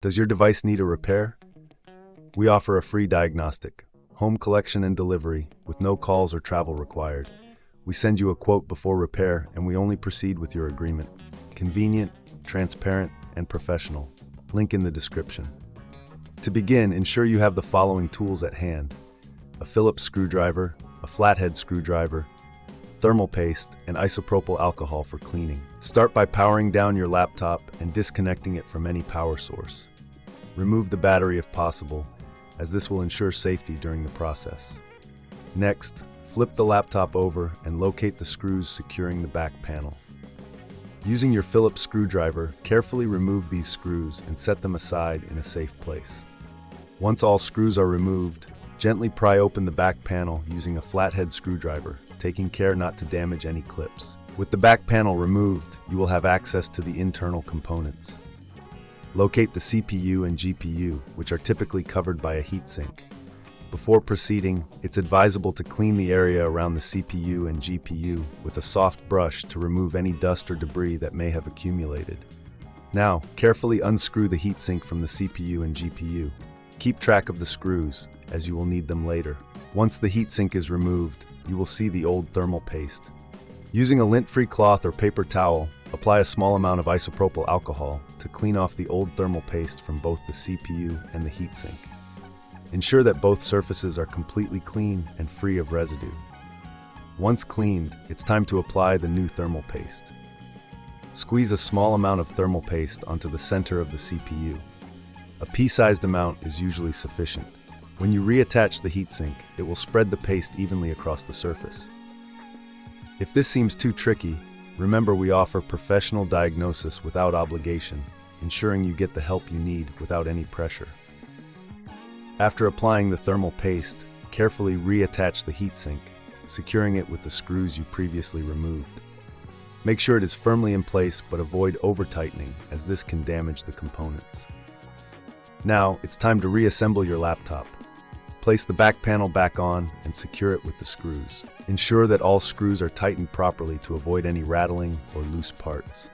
Does your device need a repair? We offer a free diagnostic, home collection and delivery, with no calls or travel required. We send you a quote before repair, and we only proceed with your agreement. Convenient, transparent, and professional. Link in the description. To begin, ensure you have the following tools at hand: a Phillips screwdriver, a flathead screwdriver, thermal paste, and isopropyl alcohol for cleaning. Start by powering down your laptop and disconnecting it from any power source. Remove the battery if possible, as this will ensure safety during the process. Next, flip the laptop over and locate the screws securing the back panel. Using your Phillips screwdriver, carefully remove these screws and set them aside in a safe place. Once all screws are removed, gently pry open the back panel using a flathead screwdriver, taking care not to damage any clips. With the back panel removed, you will have access to the internal components. Locate the CPU and GPU, which are typically covered by a heatsink. Before proceeding, it's advisable to clean the area around the CPU and GPU with a soft brush to remove any dust or debris that may have accumulated. Now, carefully unscrew the heatsink from the CPU and GPU. Keep track of the screws, as you will need them later. Once the heatsink is removed, you will see the old thermal paste. Using a lint-free cloth or paper towel, apply a small amount of isopropyl alcohol to clean off the old thermal paste from both the CPU and the heatsink. Ensure that both surfaces are completely clean and free of residue. Once cleaned, it's time to apply the new thermal paste. Squeeze a small amount of thermal paste onto the center of the CPU. A pea-sized amount is usually sufficient. When you reattach the heatsink, it will spread the paste evenly across the surface. If this seems too tricky, remember we offer professional diagnosis without obligation, ensuring you get the help you need without any pressure. After applying the thermal paste, carefully reattach the heatsink, securing it with the screws you previously removed. Make sure it is firmly in place, but avoid over-tightening, as this can damage the components. Now, it's time to reassemble your laptop. Place the back panel back on and secure it with the screws. Ensure that all screws are tightened properly to avoid any rattling or loose parts.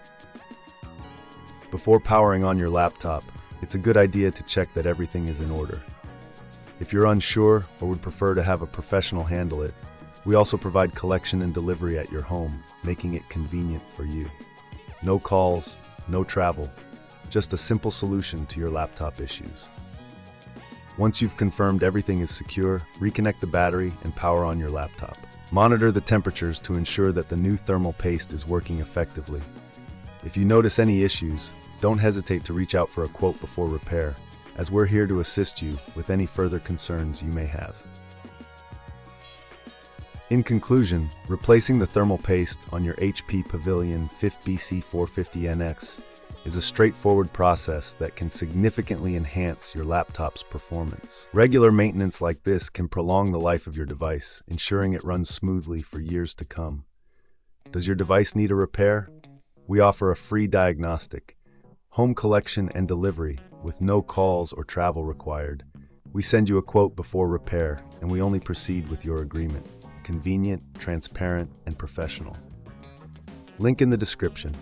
Before powering on your laptop, it's a good idea to check that everything is in order. If you're unsure or would prefer to have a professional handle it, we also provide collection and delivery at your home, making it convenient for you. No calls, no travel, just a simple solution to your laptop issues. Once you've confirmed everything is secure, reconnect the battery and power on your laptop. Monitor the temperatures to ensure that the new thermal paste is working effectively. If you notice any issues, don't hesitate to reach out for a quote before repair, as we're here to assist you with any further concerns you may have. In conclusion, replacing the thermal paste on your HP Pavilion 5BC450NX is a straightforward process that can significantly enhance your laptop's performance. Regular maintenance like this can prolong the life of your device, ensuring it runs smoothly for years to come. Does your device need a repair? We offer a free diagnostic, home collection and delivery with no calls or travel required. We send you a quote before repair, and we only proceed with your agreement. Convenient, transparent, and professional. Link in the description.